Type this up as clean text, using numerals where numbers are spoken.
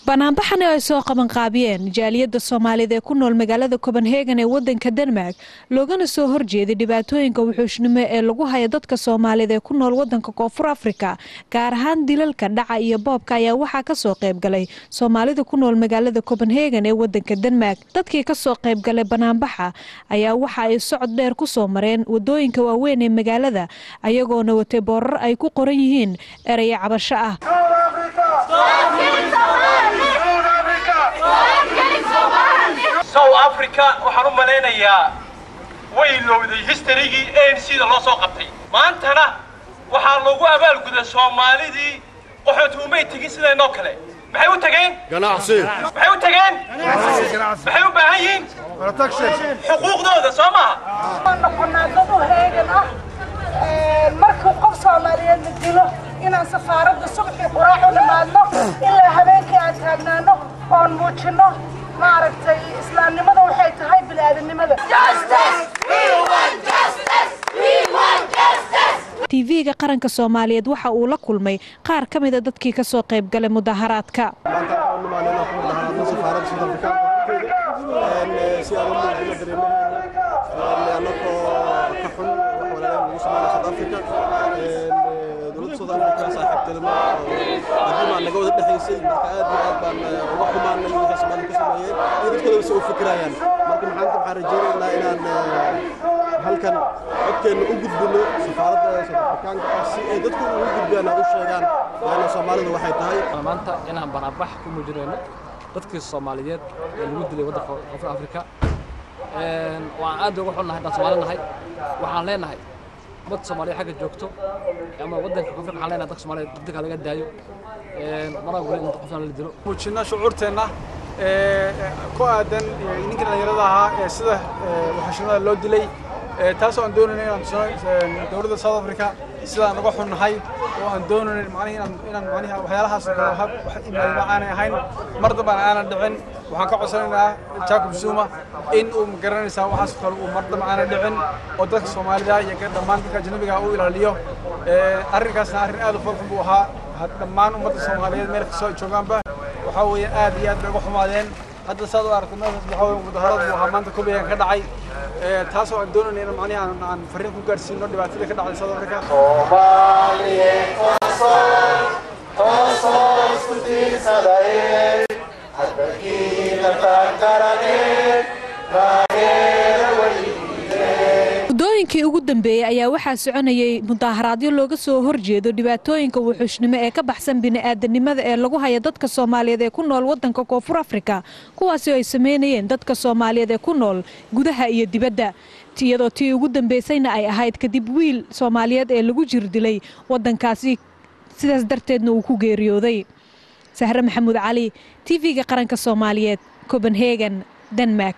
banaanbaxan ay soo qaban qaabiyeen jaaliyadda Soomaaliyeed ee ku nool magaalada Copenhagen ee wadanka Denmark loogana soo horjeeday dhibaatooyinka wuxuushnimo ee lagu hayo dadka Soomaaliyeed ee ku nool wadanka Koonfur Afrika gaar ahaan dilalka dhaca iyo boobka ayaa waxa ka soo qayb galay Soomaalida ku nool magaalada Copenhagen ee wadanka Denmark dadkii ka soo qayb galay banaanbaxa ayaa waxa ay socod dheer ku soo mareen wadooyinka waaweyn ee magaalada ayagoona watay boorar ay ku qoran yihiin ereyo cabasho ah South Africa waxaan u maleynayaa way lowday history-gii ANC-da loo soo qabtay maantana waxaa lagu abaalguday Soomaalidii qaxootumay tagin sideenoo kale maxay u tageen ganacsi maxay u tageen maxay u baahan yihiin xuquuqdooda Soomaaliya noqonaadadu heegan ah markuu qof Soomaaliyeed la dilo inaan safaaradda subaxii quraac u nimaadno ilaa habeenkii aan taagnaano oon muujino maaragtay islaamnimada waxay tahay bini'aadanimada TV-ga qaranka Soomaaliyeed waxa uu la kulmay qaar ka mid ah dadkii ka soo qayb galay mudaharaadka halkan codkeena u gudbino safaaradda Afrikaanka si ay dadku ugu gudbiyaan u sheegaan in Soomaalidu waxay tahay maanta inaan banaanbax ku muujinayno dadkii Soomaaliyeed ee lagu dilay waddanka Koonfur Afrika waan aad uga xunnahay dad Soomaali nahay waxaan leenahay dad Soomaaliyeed xagga joogto ama waddanka Koonfur waxaan leenahay dad Soomaaliyeed dadka laga daayo marag weyn inta qofna la dilo muujina shucuurteena ku aadan ninka dhalinyarada ahaa sida waxashada loo dilay taasoo aan doonaynay inaan dawladda South Africa sidaan uga xunnahay oo aan doonaynay inaan waxyaalahaas wax imaanay aan ahayn martaba aan dhicin waxaan ka codsanaynaa Jacob Zuma in uu garanaysa waxaas kale uu martaba aan dhicin oo dadka Soomaalida iyo dhammaan dadka ajnabiga uu ilaaliyo arrinkaasna arrin aad u fudud buu ahaa dhammaan ummadda Soomaaliyeed meel kasta oo joogaanba waxa weeye aad iyo aad uga xumaadeen hadda saad u aragto waxa weeye mudaharaad buu ahaa maanta Copenhagen ka dhacay taasoo aan doonaynay in macnaha aan fariin ku gaarsiino dhibaatada ka dhacday South Africa Soomaaliyeed oo isku tiirsaday hadalkiina taageereen muddooyinkii ugu dambeeyay ayaa waxaa soconayay mudaharaadyo looga soo horjeedo dhibaatooyinka wuxuushnimo ee ka baxsan bini'aadanimada ee lagu hayo dadka Soomaaliyeed ee ku nool wadanka Koonfur Afrika kuwaas oo ay sameynayeen dadka Soomaaliyeed ee ku nool gudaha iyo dibadda iyadoo tii ugu dambeysayna ay ahayd kadib wiil Soomaaliyeed ee lagu jir dilay wadankaasi sidaas darteedna uu ku geeriyooday Sahra Maxamuud Cali TV-ga qaranka Soomaaliyeed Copenhagen Denmark